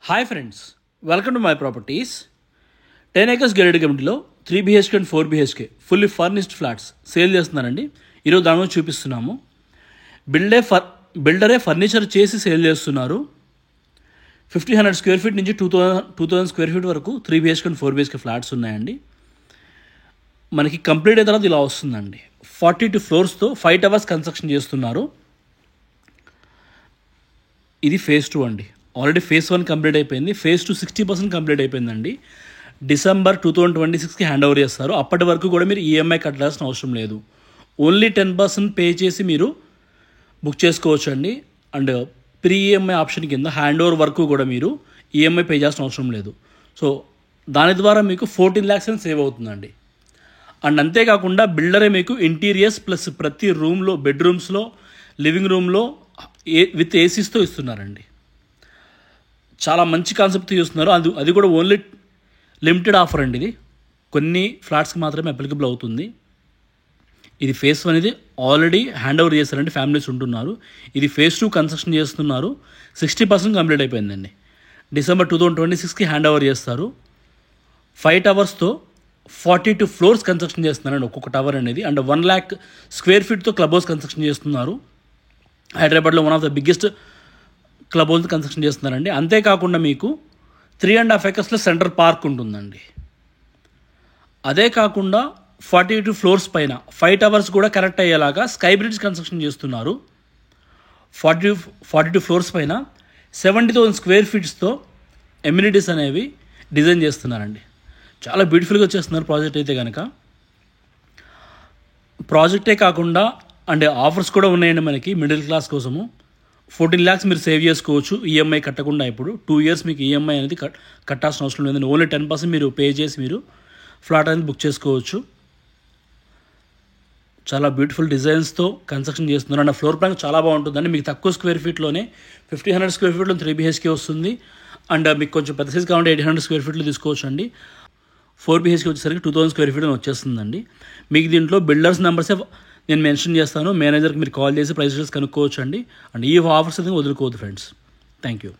Hi friends, welcome to my properties. 10 acres gated కమ్యూనిటీలో 3 BHK and 4 BHK fully furnished flats sale చేస్తున్నారండి. ఈరోజు దాని గురించి చూపిస్తున్నాము. బిల్డరే ఫర్నిచర్ చేసి సేల్ చేస్తున్నారు. 1500 స్క్వేర్ ఫీట్ నుంచి 2000 స్క్వేర్ ఫీట్ వరకు 3 BHK అండ్ 4 BHK ఫ్లాట్స్ ఉన్నాయండి. మనకి కంప్లీట్ అయిన తర్వాత ఇలా వస్తుందండి. 42 ఫ్లోర్స్తో 5 towers కన్స్ట్రక్షన్ చేస్తున్నారు. ఇది ఫేజ్ 2 అండి. ఆల్రెడీ ఫేజ్ 1 కంప్లీట్ అయిపోయింది. ఫేజ్ 2 60% కంప్లీట్ అయిపోయిందండి. డిసెంబర్ 2026కి హ్యాండ్ ఓవర్ చేస్తారు. అప్పటి వరకు కూడా మీరు ఈఎంఐ కట్టాల్సిన అవసరం లేదు. ఓన్లీ 10% పే చేసి మీరు బుక్ చేసుకోవచ్చు అండి. అండ్ ప్రీ ఈఎంఐ ఆప్షన్ కింద హ్యాండ్ ఓవర్ వరకు కూడా మీరు ఈఎంఐ పే చేయాల్సిన అవసరం లేదు. సో దాని ద్వారా మీకు 14 lakhs అని సేవ్ అవుతుందండి. అండ్ అంతేకాకుండా బిల్డరే మీకు ఇంటీరియర్స్ ప్లస్ ప్రతి రూమ్లో, బెడ్రూమ్స్లో, లివింగ్ రూమ్లో విత్ ఏసీస్తో ఇస్తున్నారండి. చాలా మంచి కాన్సెప్ట్ చూస్తున్నారు. అది కూడా ఓన్లీ లిమిటెడ్ ఆఫర్ అండి. ఇది కొన్ని ఫ్లాట్స్కి మాత్రమే అప్లికబుల్ అవుతుంది. ఇది ఫేజ్ 1 అనేది ఆల్రెడీ హ్యాండ్ ఓవర్ చేస్తారండి. ఫ్యామిలీస్ ఉంటున్నారు. ఇది ఫేజ్ 2 కన్స్ట్రక్షన్ చేస్తున్నారు. 60% కంప్లీట్ అయిపోయిందండి. డిసెంబర్ 2026కి హ్యాండ్ ఓవర్ చేస్తారు. 5 towersతో 42 ఫ్లోర్స్ కన్స్ట్రక్షన్ చేస్తున్నారండి ఒక్కొక్క టవర్ అనేది. అండ్ 1 lakh స్క్వేర్ ఫీట్తో క్లబ్ హౌస్ కన్స్ట్రక్షన్ చేస్తున్నారు. హైదరాబాద్లో one of the biggest club house construction చేస్తున్నారండి. అంతేకాకుండా మీకు 3.5 acres సెంట్రల్ పార్క్ ఉంటుందండి. అదే కాకుండా 42 ఫ్లోర్స్ పైన 5 towers కూడా కనెక్ట్ అయ్యేలాగా స్కై బ్రిడ్జ్ కన్స్ట్రక్షన్ చేస్తున్నారు. 42 ఫ్లోర్స్ పైన 70,000 స్క్వేర్ ఫీట్స్తో ఎమ్యూనిటీస్ అనేవి డిజైన్ చేస్తున్నారండి. చాలా బ్యూటిఫుల్గా చేస్తున్నారు ప్రాజెక్ట్ అయితే కనుక. ప్రాజెక్టే కాకుండా అండ్ ఆఫర్స్ కూడా ఉన్నాయండి మనకి మిడిల్ క్లాస్ కోసము. 14 lakhs మీరు సేవ్ చేసుకోవచ్చు ఈఎంఐ కట్టకుండా. ఇప్పుడు 2 years మీకు ఈఎంఐ అనేది కట్టాల్సిన అవసరం లేదండి. ఓన్లీ 10% మీరు పే చేసి మీరు ఫ్లాట్ అనేది బుక్ చేసుకోవచ్చు. చాలా బ్యూటిఫుల్ డిజైన్స్తో కన్స్ట్రక్షన్ చేస్తున్నారు. అండ్ ఫ్లోర్ ప్లాన్ చాలా బాగుంటుందండి. మీకు తక్కువ స్క్వేర్ ఫీట్లోనే 1500 స్క్వేర్ ఫీట్లో 3 BHK వస్తుంది. అండ్ మీకు కొంచెం పెద్ద సైజ్ కావాలంటే 800 స్క్వేర్ ఫీట్లో తీసుకోవచ్చు అండి. 4 BHK వచ్చేసరికి 2000 స్క్వేర్ ఫీట్ వచ్చేస్తుందండి. మీకు దీంట్లో బిల్డర్స్ నెంబర్సే నేను మెన్షన్ చేస్తాను. మేనేజర్కి మీరు కాల్ చేసి ప్రైస్ డీటెయిల్స్ కనుక్కోవచ్చు అండి. అండ్ ఈ ఆఫర్స్ అయితే వదులుకోవద్దు ఫ్రెండ్స్. Thank you.